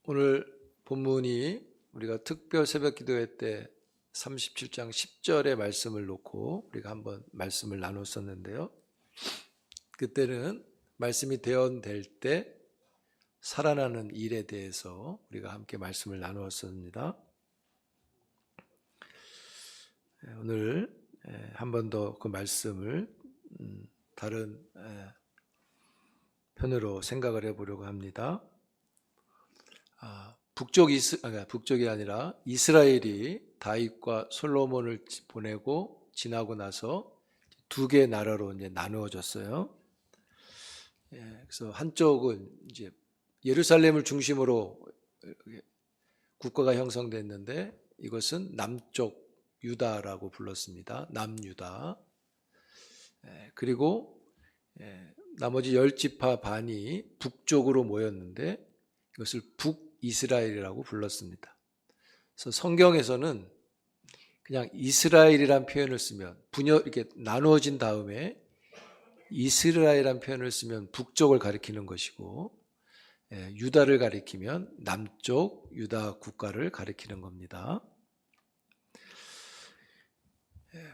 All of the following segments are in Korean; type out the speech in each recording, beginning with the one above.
오늘 본문이 우리가 특별 새벽 기도회 때 37장 10절의 말씀을 놓고 우리가 한번 말씀을 나눴었는데요. 그때는 말씀이 대언될 때 살아나는 일에 대해서 우리가 함께 말씀을 나누었습니다. 오늘 한 번 더 그 말씀을 다른 편으로 생각을 해보려고 합니다. 북쪽이 아니라 이스라엘이 다윗과 솔로몬을 보내고 지나고 나서 두 개의 나라로 이제 나누어졌어요. 그래서 한쪽은 이제 예루살렘을 중심으로 국가가 형성됐는데 이것은 남쪽 유다라고 불렀습니다. 남유다. 그리고 나머지 10지파 반이 북쪽으로 모였는데 이것을 북이스라엘이라고 불렀습니다. 그래서 성경에서는 그냥 이스라엘이란 표현을 쓰면 이렇게 나누어진 다음에 이스라엘이란 표현을 쓰면 북쪽을 가리키는 것이고 유다를 가리키면 남쪽 유다 국가를 가리키는 겁니다.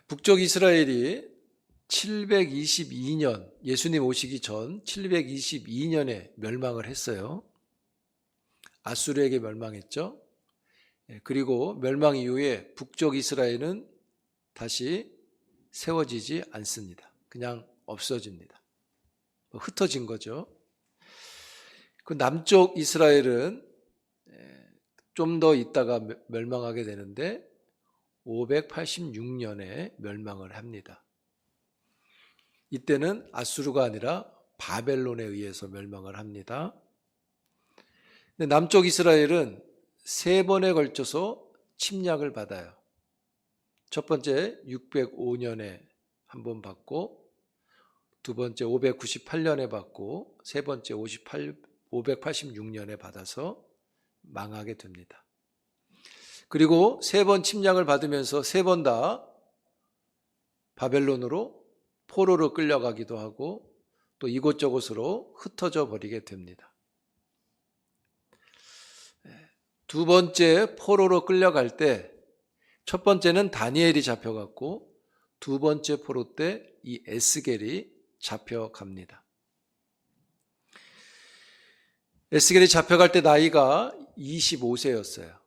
북쪽 이스라엘이 722년 예수님 오시기 전 722년에 멸망을 했어요. 아수르에게 멸망했죠. 그리고 멸망 이후에 북쪽 이스라엘은 다시 세워지지 않습니다. 그냥 없어집니다. 흩어진 거죠. 그 남쪽 이스라엘은 좀 더 있다가 멸망하게 되는데 586년에 멸망을 합니다. 이때는 아수르가 아니라 바벨론에 의해서 멸망을 합니다. 근데 남쪽 이스라엘은 3번에 걸쳐서 침략을 받아요. 첫 번째 605년에 한 번 받고, 두 번째 598년에 받고, 세 번째 586년에 받아서 망하게 됩니다. 그리고 3번 침략을 받으면서 3번 다 바벨론으로 포로로 끌려가기도 하고 또 이곳저곳으로 흩어져 버리게 됩니다. 두 번째 포로로 끌려갈 때 첫 번째는 다니엘이 잡혀갔고 두 번째 포로 때 이 에스겔이 잡혀갑니다. 에스겔이 잡혀갈 때 나이가 25세였어요.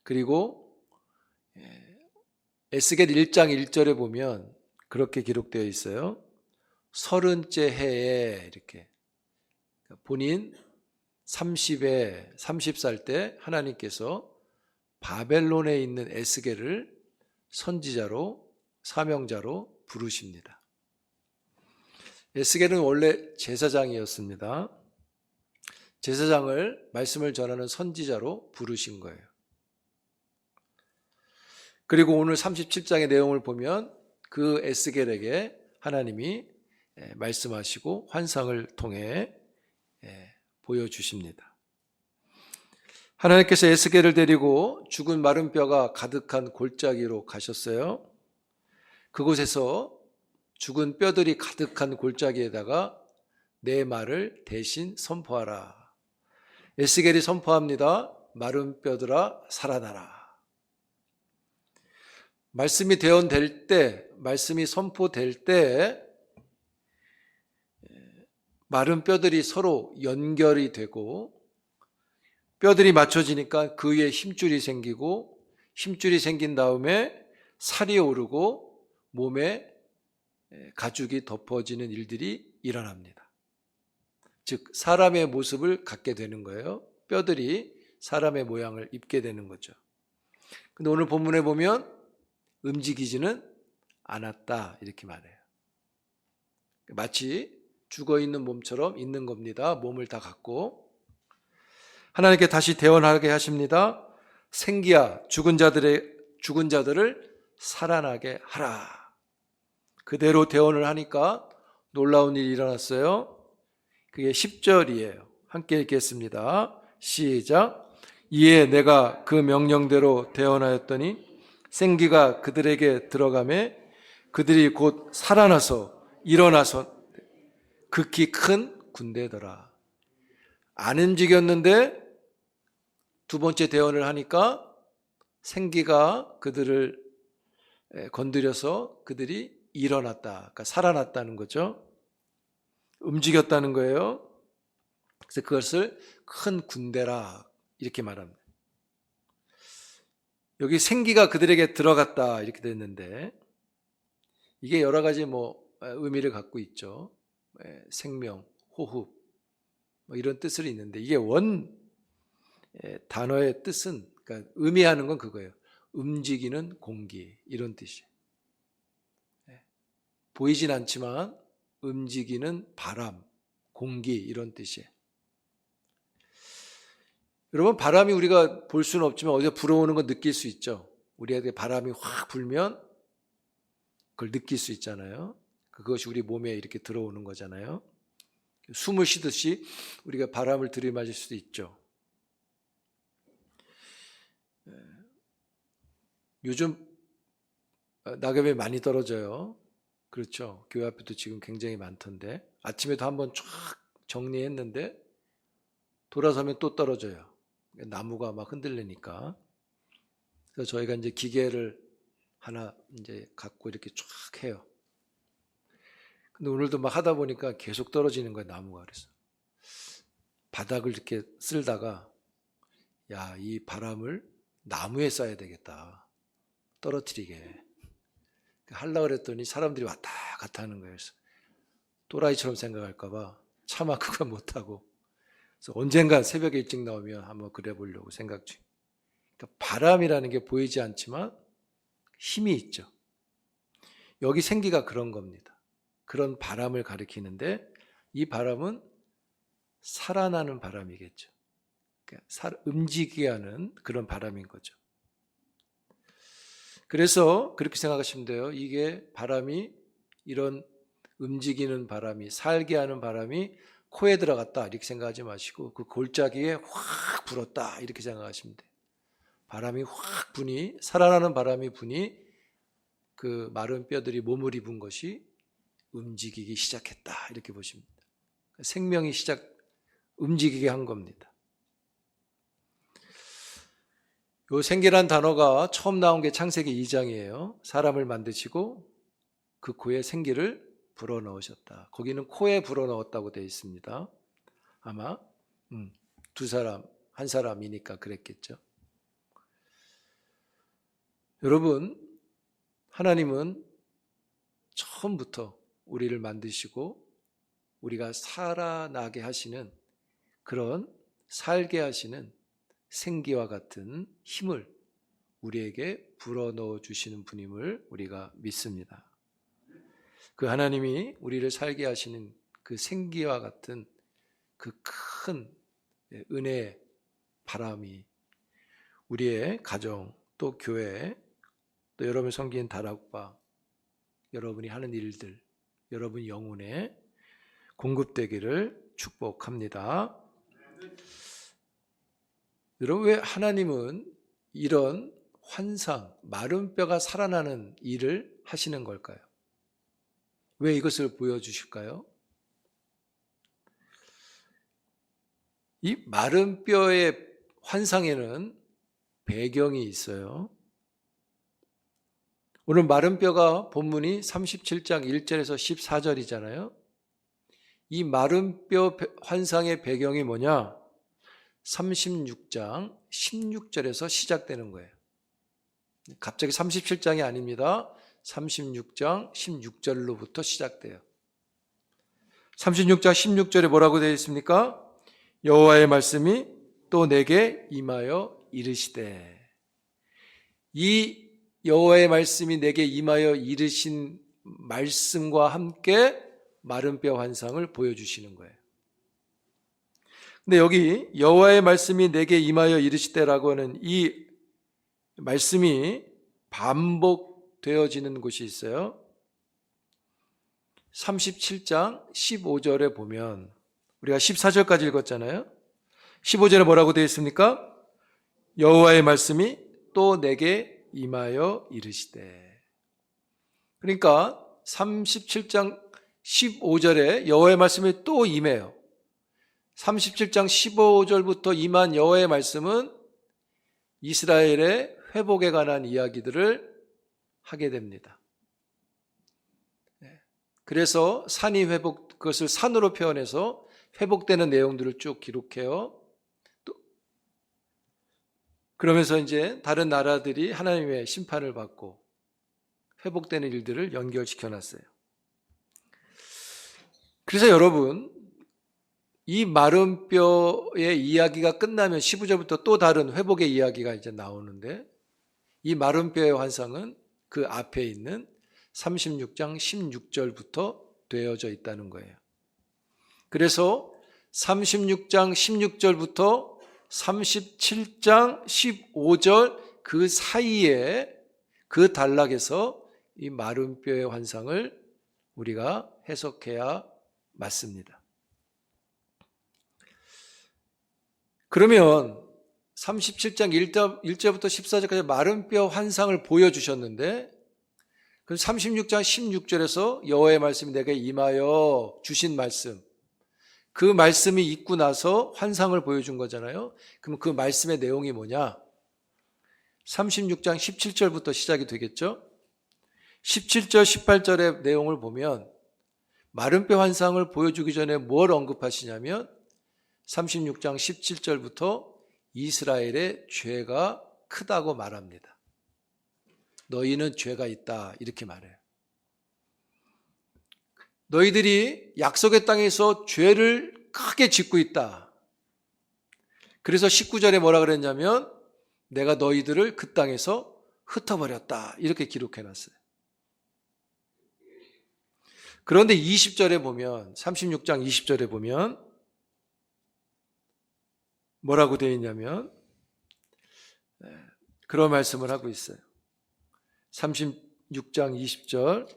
그리고 에스겔 1장 1절에 보면 그렇게 기록되어 있어요. 30째 해에 이렇게 본인 30살 때 하나님께서 바벨론에 있는 에스겔을 선지자로 사명자로 부르십니다. 에스겔은 원래 제사장이었습니다. 제사장을 말씀을 전하는 선지자로 부르신 거예요. 그리고 오늘 37장의 내용을 보면 그 에스겔에게 하나님이 말씀하시고 환상을 통해 보여주십니다. 하나님께서 에스겔을 데리고 죽은 마른 뼈가 가득한 골짜기로 가셨어요. 그곳에서 죽은 뼈들이 가득한 골짜기에다가 내 말을 대신 선포하라. 에스겔이 선포합니다. 마른 뼈들아 살아나라. 말씀이 대언될 때, 말씀이 선포될 때 마른 뼈들이 서로 연결이 되고 뼈들이 맞춰지니까 그 위에 힘줄이 생기고 힘줄이 생긴 다음에 살이 오르고 몸에 가죽이 덮어지는 일들이 일어납니다. 즉 사람의 모습을 갖게 되는 거예요. 뼈들이 사람의 모양을 입게 되는 거죠. 근데 오늘 본문에 보면 움직이지는 않았다 이렇게 말해요. 마치 죽어있는 몸처럼 있는 겁니다. 몸을 다 갖고 하나님께 다시 대언하게 하십니다. 생기야 죽은 자들을 살아나게 하라. 그대로 대언을 하니까 놀라운 일이 일어났어요. 그게 10절이에요. 함께 읽겠습니다. 시작. 이에 내가 그 명령대로 대언하였더니 생기가 그들에게 들어가매 그들이 곧 살아나서 일어나서 극히 큰 군대더라. 안 움직였는데 두 번째 대언을 하니까 생기가 그들을 건드려서 그들이 일어났다. 그러니까 살아났다는 거죠. 움직였다는 거예요. 그래서 그것을 큰 군대라 이렇게 말합니다. 여기 생기가 그들에게 들어갔다 이렇게 됐는데 이게 여러 가지 의미를 갖고 있죠. 생명, 호흡 이런 뜻을 있는데 이게 원 단어의 뜻은 그러니까 의미하는 건 그거예요. 움직이는 공기 이런 뜻이에요. 보이진 않지만 움직이는 바람, 공기 이런 뜻이에요. 여러분 바람이 우리가 볼 수는 없지만 어디서 불어오는 거 느낄 수 있죠. 우리에게 바람이 확 불면 그걸 느낄 수 있잖아요. 그것이 우리 몸에 이렇게 들어오는 거잖아요. 숨을 쉬듯이 우리가 바람을 들이마실 수도 있죠. 요즘 낙엽이 많이 떨어져요. 그렇죠. 교회 앞에도 지금 굉장히 많던데 아침에도 한번 쫙 정리했는데 돌아서면 또 떨어져요. 나무가 막 흔들리니까. 그래서 저희가 이제 기계를 하나 이제 갖고 이렇게 쫙 해요. 근데 오늘도 막 하다 보니까 계속 떨어지는 거예요, 나무가. 그래서 바닥을 이렇게 쓸다가 야, 이 바람을 나무에 쏴야 되겠다. 떨어뜨리게. 하려고 그랬더니 사람들이 왔다 갔다 하는 거예요. 그래서 또라이처럼 생각할까 봐 차마 그거 못하고 그래서 언젠가 새벽에 일찍 나오면 한번 그래 보려고 생각 중. 그러니까 바람이라는 게 보이지 않지만 힘이 있죠. 여기 생기가 그런 겁니다. 그런 바람을 가리키는데 이 바람은 살아나는 바람이겠죠. 그러니까 움직이게 하는 그런 바람인 거죠. 그래서 그렇게 생각하시면 돼요. 이게 바람이 이런 움직이는 바람이 살게 하는 바람이 코에 들어갔다 이렇게 생각하지 마시고 그 골짜기에 확 불었다 이렇게 생각하시면 돼요. 바람이 확 부니 살아나는 바람이 부니 그 마른 뼈들이 몸을 입은 것이 움직이기 시작했다 이렇게 보시면 돼요. 생명이 움직이게 한 겁니다. 요 생기란 단어가 처음 나온 게 창세기 2장이에요. 사람을 만드시고 그 코에 생기를 불어넣으셨다. 거기는 코에 불어넣었다고 되어 있습니다. 아마 두 사람, 한 사람이니까 그랬겠죠. 여러분, 하나님은 처음부터 우리를 만드시고 우리가 살아나게 하시는 그런 살게 하시는 생기와 같은 힘을 우리에게 불어넣어 주시는 분임을 우리가 믿습니다. 그 하나님이 우리를 살게 하시는 그 생기와 같은 그 큰 은혜의 바람이 우리의 가정 또 교회 또 여러분이 섬기는 다락방 여러분이 하는 일들 여러분 영혼에 공급되기를 축복합니다. 여러분 왜 하나님은 이런 환상, 마른 뼈가 살아나는 일을 하시는 걸까요? 왜 이것을 보여주실까요? 이 마른 뼈의 환상에는 배경이 있어요. 오늘 마른 뼈가 본문이 37장 1절에서 14절이잖아요. 이 마른 뼈 환상의 배경이 뭐냐? 36장 16절에서 시작되는 거예요. 갑자기 37장이 아닙니다. 36장 16절로부터 시작돼요. 36장 16절에 뭐라고 되어 있습니까? 여호와의 말씀이 또 내게 임하여 이르시되 이 여호와의 말씀이 내게 임하여 이르신 말씀과 함께 마른 뼈 환상을 보여주시는 거예요. 근데 여기 여호와의 말씀이 내게 임하여 이르시되라고 하는 이 말씀이 반복되어지는 곳이 있어요. 37장 15절에 보면 우리가 14절까지 읽었잖아요. 15절에 뭐라고 되어 있습니까? 여호와의 말씀이 또 내게 임하여 이르시되. 그러니까 37장 15절에 여호와의 말씀이 또 임해요. 37장 15절부터 임한 여호와의 말씀은 이스라엘의 회복에 관한 이야기들을 하게 됩니다. 그래서 산이 회복, 그것을 산으로 표현해서 회복되는 내용들을 쭉 기록해요. 그러면서 이제 다른 나라들이 하나님의 심판을 받고 회복되는 일들을 연결시켜 놨어요. 그래서 여러분, 이 마른 뼈의 이야기가 끝나면 15절부터 또 다른 회복의 이야기가 이제 나오는데, 이 마른 뼈의 환상은 그 앞에 있는 36장 16절부터 되어져 있다는 거예요. 그래서 36장 16절부터 37장 15절 그 사이에 그 단락에서 이 마른 뼈의 환상을 우리가 해석해야 맞습니다. 그러면 37장 1절부터 14절까지 마른 뼈 환상을 보여주셨는데, 그럼 36장 16절에서 여호와의 말씀이 내게 임하여 주신 말씀, 그 말씀이 있고 나서 환상을 보여준 거잖아요. 그럼 그 말씀의 내용이 뭐냐? 36장 17절부터 시작이 되겠죠? 17절, 18절의 내용을 보면 마른 뼈 환상을 보여주기 전에 뭘 언급하시냐면 36장 17절부터 이스라엘의 죄가 크다고 말합니다. 너희는 죄가 있다, 이렇게 말해요. 너희들이 약속의 땅에서 죄를 크게 짓고 있다. 그래서 19절에 뭐라 그랬냐면 내가 너희들을 그 땅에서 흩어버렸다, 이렇게 기록해놨어요. 그런데 20절에 보면, 36장 20절에 보면 뭐라고 되어 있냐면 그런 말씀을 하고 있어요. 36장 20절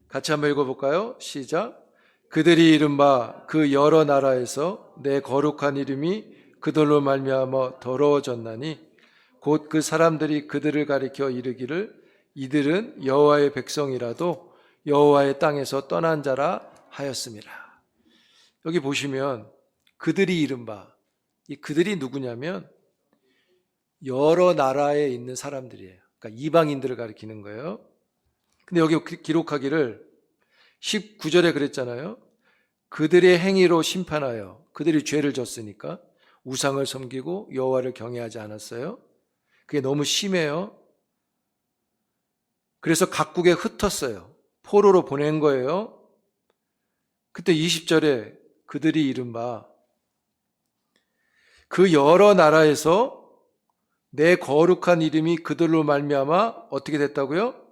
같이 한번 읽어볼까요? 시작. 그들이 이른바 그 여러 나라에서 내 거룩한 이름이 그들로 말미암아 더러워졌나니 곧 그 사람들이 그들을 가리켜 이르기를 이들은 여호와의 백성이라도 여호와의 땅에서 떠난 자라 하였습니다. 여기 보시면 그들이 이른바, 이 그들이 누구냐면 여러 나라에 있는 사람들이에요. 그러니까 이방인들을 가리키는 거예요. 근데 여기 기록하기를 19절에 그랬잖아요. 그들의 행위로 심판하여, 그들이 죄를 졌으니까 우상을 섬기고 여호와를 경외하지 않았어요. 그게 너무 심해요. 그래서 각국에 흩었어요. 포로로 보낸 거예요. 그때 20절에 그들이 이른바 그 여러 나라에서 내 거룩한 이름이 그들로 말미암아 어떻게 됐다고요?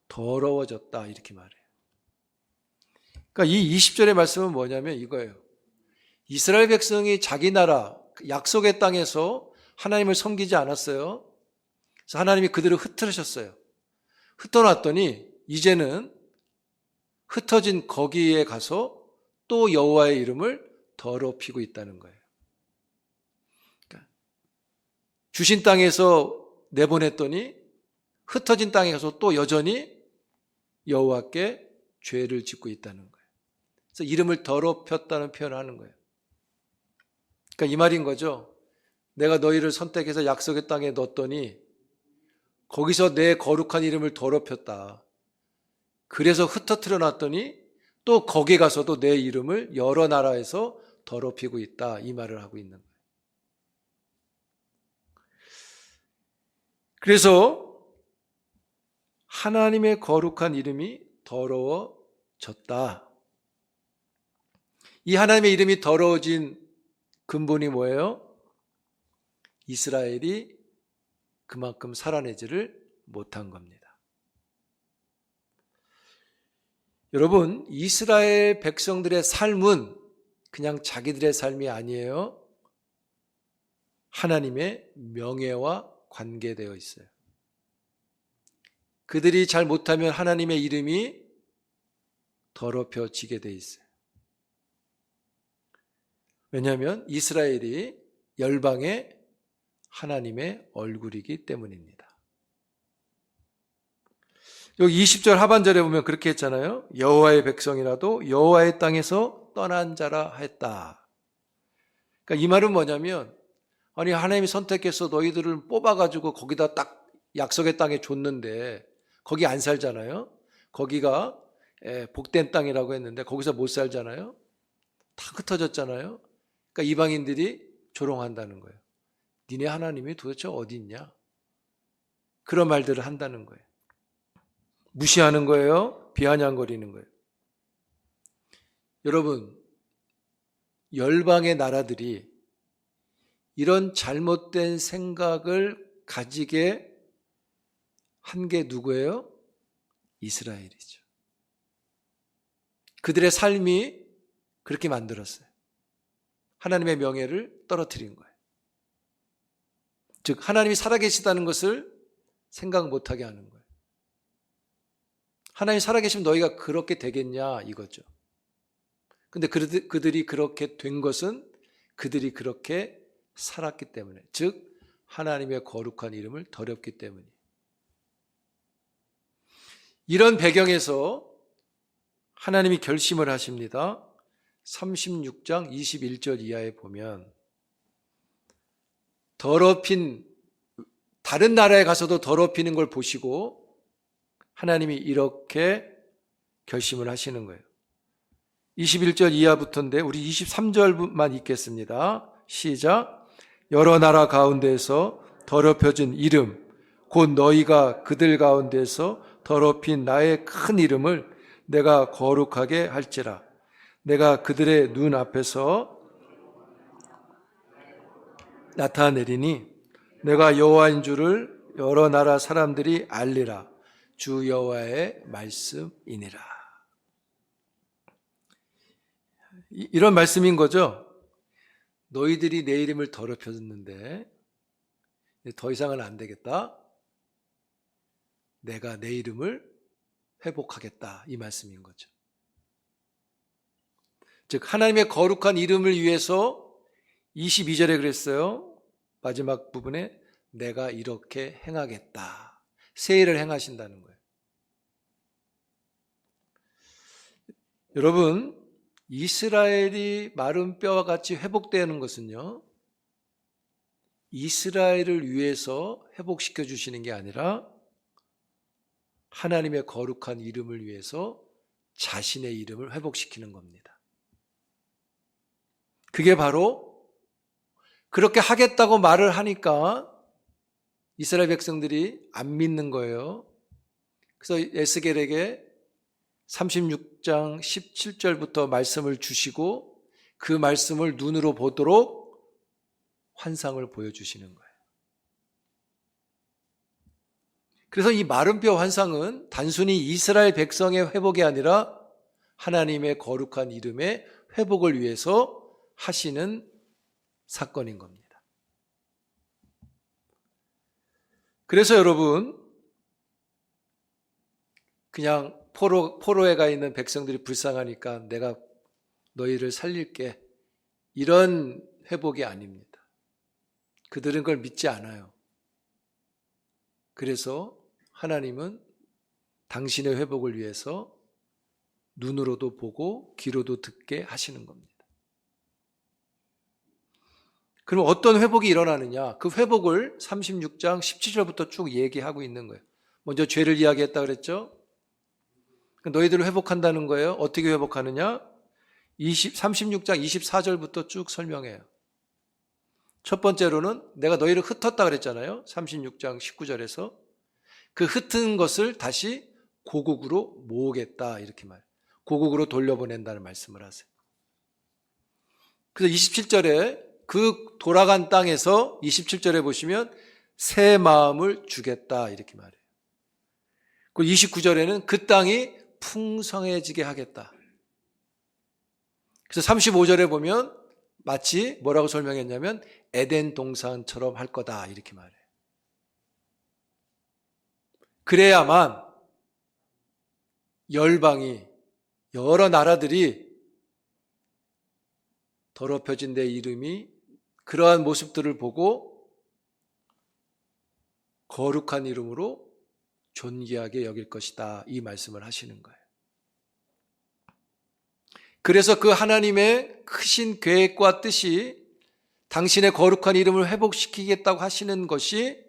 더러워졌다, 이렇게 말해요. 그러니까 이 20절의 말씀은 뭐냐면 이거예요. 이스라엘 백성이 자기 나라 약속의 땅에서 하나님을 섬기지 않았어요. 그래서 하나님이 그들을 흩으셨어요. 흩어놨더니 이제는 흩어진 거기에 가서 또 여호와의 이름을 더럽히고 있다는 거예요. 그러니까 주신 땅에서 내보냈더니 흩어진 땅에 가서 또 여전히 여호와께 죄를 짓고 있다는 거예요. 그래서 이름을 더럽혔다는 표현을 하는 거예요. 그러니까 이 말인 거죠. 내가 너희를 선택해서 약속의 땅에 넣었더니 거기서 내 거룩한 이름을 더럽혔다. 그래서 흩어뜨려 놨더니 또 거기 가서도 내 이름을 여러 나라에서 더럽히고 있다, 이 말을 하고 있는 거예요. 그래서 하나님의 거룩한 이름이 더러워졌다. 이 하나님의 이름이 더러워진 근본이 뭐예요? 이스라엘이 그만큼 살아내지를 못한 겁니다. 여러분, 이스라엘 백성들의 삶은 그냥 자기들의 삶이 아니에요. 하나님의 명예와 관계되어 있어요. 그들이 잘 못하면 하나님의 이름이 더럽혀지게 돼 있어요. 왜냐하면 이스라엘이 열방의 하나님의 얼굴이기 때문입니다. 여기 20절 하반절에 보면 그렇게 했잖아요. 여호와의 백성이라도 여호와의 땅에서 떠난 자라 했다. 그러니까 이 말은 뭐냐면 아니 하나님이 선택해서 너희들을 뽑아가지고 거기다 딱 약속의 땅에 줬는데 거기 안 살잖아요. 거기가 복된 땅이라고 했는데 거기서 못 살잖아요. 다 흩어졌잖아요. 그러니까 이방인들이 조롱한다는 거예요. 니네 하나님이 도대체 어디 있냐? 그런 말들을 한다는 거예요. 무시하는 거예요. 비아냥거리는 거예요. 여러분, 열방의 나라들이 이런 잘못된 생각을 가지게 한 게 누구예요? 이스라엘이죠. 그들의 삶이 그렇게 만들었어요. 하나님의 명예를 떨어뜨린 거예요. 즉 하나님이 살아계시다는 것을 생각 못하게 하는 거예요. 하나님이 살아계시면 너희가 그렇게 되겠냐 이거죠. 근데 그들이 그렇게 된 것은 그들이 그렇게 살았기 때문에, 즉 하나님의 거룩한 이름을 더럽기 때문이에요. 이런 배경에서 하나님이 결심을 하십니다. 36장 21절 이하에 보면 더럽힌, 다른 나라에 가서도 더럽히는 걸 보시고 하나님이 이렇게 결심을 하시는 거예요. 21절 이하부터인데 우리 23절만 읽겠습니다. 시작. 여러 나라 가운데서 더럽혀진 이름 곧 너희가 그들 가운데서 더럽힌 나의 큰 이름을 내가 거룩하게 할지라. 내가 그들의 눈 앞에서 나타내리니 내가 여호와인 줄을 여러 나라 사람들이 알리라. 주 여호와의 말씀이니라. 이런 말씀인 거죠. 너희들이 내 이름을 더럽혔는데 더 이상은 안 되겠다. 내가 내 이름을 회복하겠다. 이 말씀인 거죠. 즉 하나님의 거룩한 이름을 위해서 22절에 그랬어요. 마지막 부분에 내가 이렇게 행하겠다. 새 일을 행하신다는 거예요. 여러분, 이스라엘이 마른 뼈와 같이 회복되는 것은요, 이스라엘을 위해서 회복시켜 주시는 게 아니라 하나님의 거룩한 이름을 위해서 자신의 이름을 회복시키는 겁니다. 그게 바로 그렇게 하겠다고 말을 하니까 이스라엘 백성들이 안 믿는 거예요. 그래서 에스겔에게 36장 17절부터 말씀을 주시고 그 말씀을 눈으로 보도록 환상을 보여주시는 거예요. 그래서 이 마른 뼈 환상은 단순히 이스라엘 백성의 회복이 아니라 하나님의 거룩한 이름의 회복을 위해서 하시는 사건인 겁니다. 그래서 여러분, 그냥 포로에 가 있는 백성들이 불쌍하니까 내가 너희를 살릴게, 이런 회복이 아닙니다. 그들은 그걸 믿지 않아요. 그래서 하나님은 당신의 회복을 위해서 눈으로도 보고 귀로도 듣게 하시는 겁니다. 그럼 어떤 회복이 일어나느냐? 그 회복을 36장 17절부터 쭉 얘기하고 있는 거예요. 먼저 죄를 이야기했다 그랬죠? 너희들을 회복한다는 거예요. 어떻게 회복하느냐? 36장 24절부터 쭉 설명해요. 첫 번째로는 내가 너희를 흩었다 그랬잖아요. 36장 19절에서. 그 흩은 것을 다시 고국으로 모으겠다 이렇게 말해요. 고국으로 돌려보낸다는 말씀을 하세요. 그래서 27절에 그 돌아간 땅에서 27절에 보시면 새 마음을 주겠다 이렇게 말해요. 그리고 29절에는 그 땅이 풍성해지게 하겠다. 그래서 35절에 보면 마치 뭐라고 설명했냐면 에덴 동산처럼 할 거다 이렇게 말해요. 그래야만 열방이, 여러 나라들이 더럽혀진 내 이름이 그러한 모습들을 보고 거룩한 이름으로 존귀하게 여길 것이다 이 말씀을 하시는 거예요. 그래서 그 하나님의 크신 계획과 뜻이 당신의 거룩한 이름을 회복시키겠다고 하시는 것이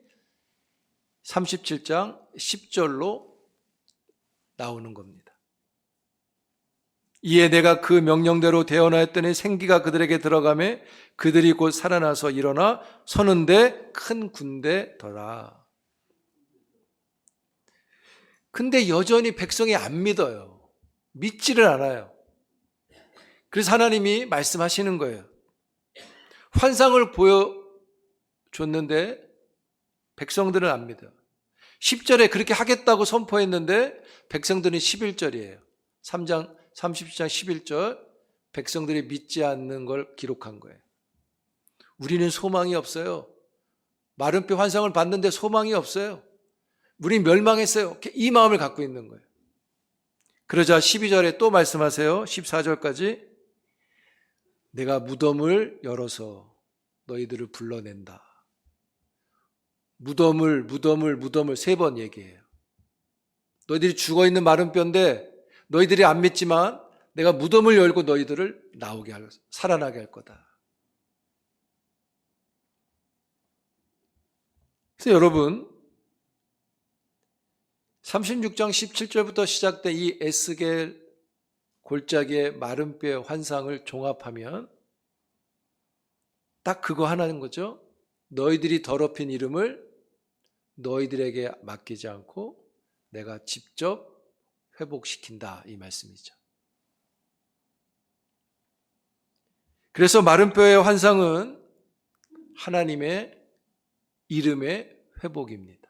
37장 10절로 나오는 겁니다. 이에 내가 그 명령대로 대언하였더니 생기가 그들에게 들어가매 그들이 곧 살아나서 일어나 서는데 큰 군대더라. 근데 여전히 백성이 안 믿어요. 믿지를 않아요. 그래서 하나님이 말씀하시는 거예요. 환상을 보여줬는데 백성들은 안 믿어요. 10절에 그렇게 하겠다고 선포했는데 백성들은 11절이에요. 30장 11절 백성들이 믿지 않는 걸 기록한 거예요. 우리는 소망이 없어요. 마른 뼈 환상을 봤는데 소망이 없어요. 우린 멸망했어요. 이 마음을 갖고 있는 거예요. 그러자 12절에 또 말씀하세요. 14절까지 내가 무덤을 열어서 너희들을 불러낸다. 무덤을 3번 얘기해요. 너희들이 죽어있는 마른 뼈인데 너희들이 안 믿지만 내가 무덤을 열고 너희들을 살아나게 할 거다. 그래서 여러분 36장 17절부터 시작된 이 에스겔 골짜기의 마른 뼈의 환상을 종합하면 딱 그거 하나인 거죠. 너희들이 더럽힌 이름을 너희들에게 맡기지 않고 내가 직접 회복시킨다 이 말씀이죠. 그래서 마른 뼈의 환상은 하나님의 이름의 회복입니다.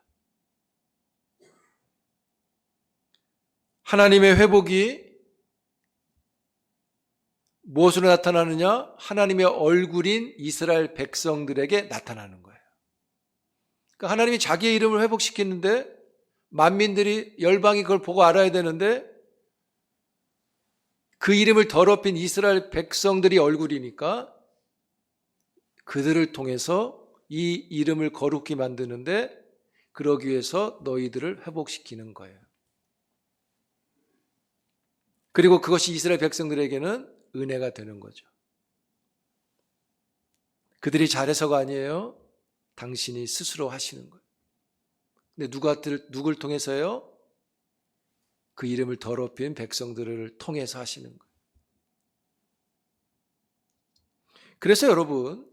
하나님의 회복이 무엇으로 나타나느냐? 하나님의 얼굴인 이스라엘 백성들에게 나타나는 거예요. 그러니까 하나님이 자기의 이름을 회복시키는데 만민들이 열방이 그걸 보고 알아야 되는데 그 이름을 더럽힌 이스라엘 백성들이 얼굴이니까 그들을 통해서 이 이름을 거룩히 만드는데 그러기 위해서 너희들을 회복시키는 거예요. 그리고 그것이 이스라엘 백성들에게는 은혜가 되는 거죠. 그들이 잘해서가 아니에요. 당신이 스스로 하시는 거예요. 근데 누굴 통해서요? 그 이름을 더럽힌 백성들을 통해서 하시는 거예요. 그래서 여러분,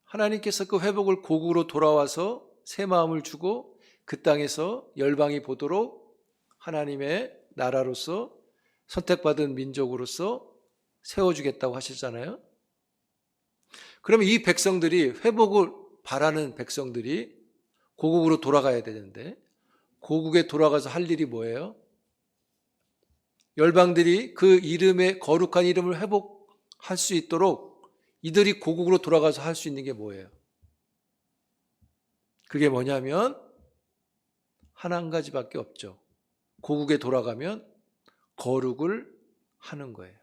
하나님께서 그 회복을 고국으로 돌아와서 새 마음을 주고 그 땅에서 열방이 보도록 하나님의 나라로서 선택받은 민족으로서 세워주겠다고 하셨잖아요. 그러면 이 백성들이 회복을 바라는 백성들이 고국으로 돌아가야 되는데 고국에 돌아가서 할 일이 뭐예요? 열방들이 그 이름의 거룩한 이름을 회복할 수 있도록 이들이 고국으로 돌아가서 할 수 있는 게 뭐예요? 그게 뭐냐면 한 가지밖에 없죠. 고국에 돌아가면 거룩을 하는 거예요.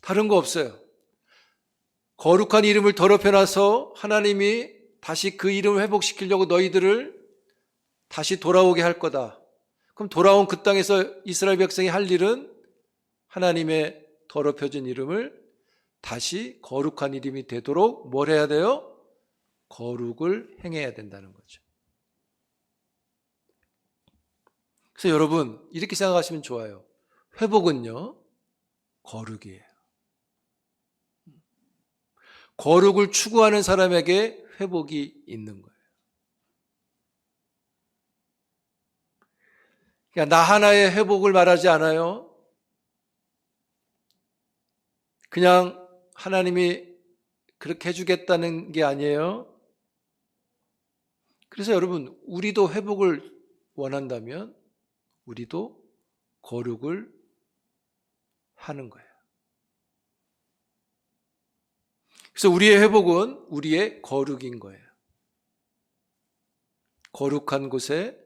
다른 거 없어요. 거룩한 이름을 더럽혀놔서 하나님이 다시 그 이름을 회복시키려고 너희들을 다시 돌아오게 할 거다. 그럼 돌아온 그 땅에서 이스라엘 백성이 할 일은 하나님의 더럽혀진 이름을 다시 거룩한 이름이 되도록 뭘 해야 돼요? 거룩을 행해야 된다는 거죠. 그래서 여러분 이렇게 생각하시면 좋아요. 회복은요 거룩이에요. 거룩을 추구하는 사람에게 회복이 있는 거예요. 그러니까 나 하나의 회복을 말하지 않아요. 그냥 하나님이 그렇게 해주겠다는 게 아니에요. 그래서 여러분 우리도 회복을 원한다면 우리도 거룩을 하는 거예요. 그래서 우리의 회복은 우리의 거룩인 거예요. 거룩한 곳에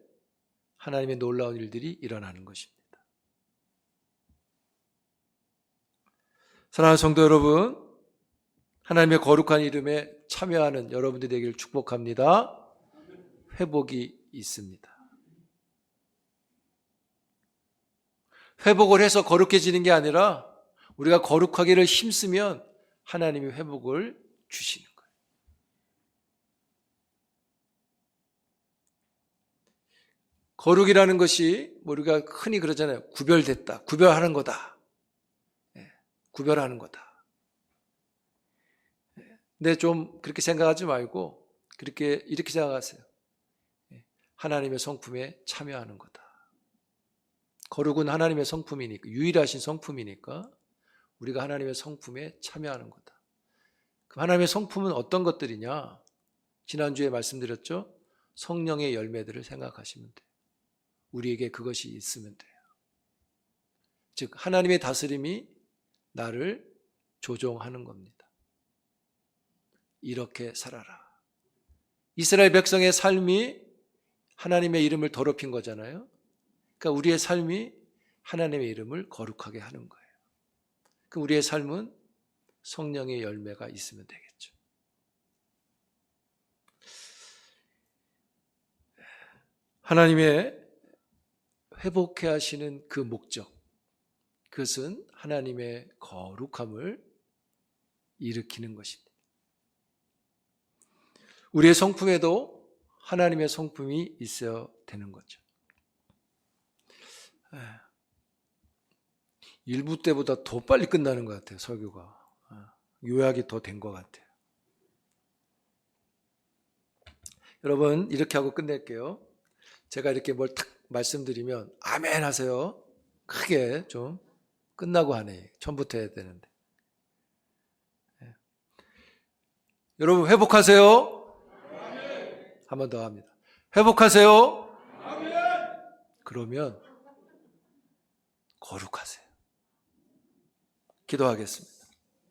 하나님의 놀라운 일들이 일어나는 것입니다. 사랑하는 성도 여러분, 하나님의 거룩한 이름에 참여하는 여러분들이 되기를 축복합니다. 회복이 있습니다. 회복을 해서 거룩해지는 게 아니라 우리가 거룩하기를 힘쓰면 하나님이 회복을 주시는 거예요. 거룩이라는 것이 우리가 흔히 그러잖아요. 구별됐다. 구별하는 거다. 구별하는 거다. 근데 좀 그렇게 생각하지 말고 이렇게 생각하세요. 하나님의 성품에 참여하는 거다. 거룩은 하나님의 성품이니까, 유일하신 성품이니까 우리가 하나님의 성품에 참여하는 거다. 그럼 하나님의 성품은 어떤 것들이냐? 지난주에 말씀드렸죠? 성령의 열매들을 생각하시면 돼요. 우리에게 그것이 있으면 돼요. 즉 하나님의 다스림이 나를 조종하는 겁니다. 이렇게 살아라. 이스라엘 백성의 삶이 하나님의 이름을 더럽힌 거잖아요. 그러니까 우리의 삶이 하나님의 이름을 거룩하게 하는 거예요. 그럼 우리의 삶은 성령의 열매가 있으면 되겠죠. 하나님의 회복해 하시는 그 목적, 그것은 하나님의 거룩함을 일으키는 것입니다. 우리의 성품에도 하나님의 성품이 있어야 되는 거죠. 1부 때보다 더 빨리 끝나는 것 같아요, 설교가. 요약이 더 된 것 같아요. 여러분, 이렇게 하고 끝낼게요. 제가 이렇게 뭘 탁 말씀드리면 아멘 하세요. 크게 좀 끝나고 하네. 처음부터 해야 되는데. 여러분 회복하세요. 한 번 더 합니다. 회복하세요. 그러면 거룩하세요. 기도하겠습니다.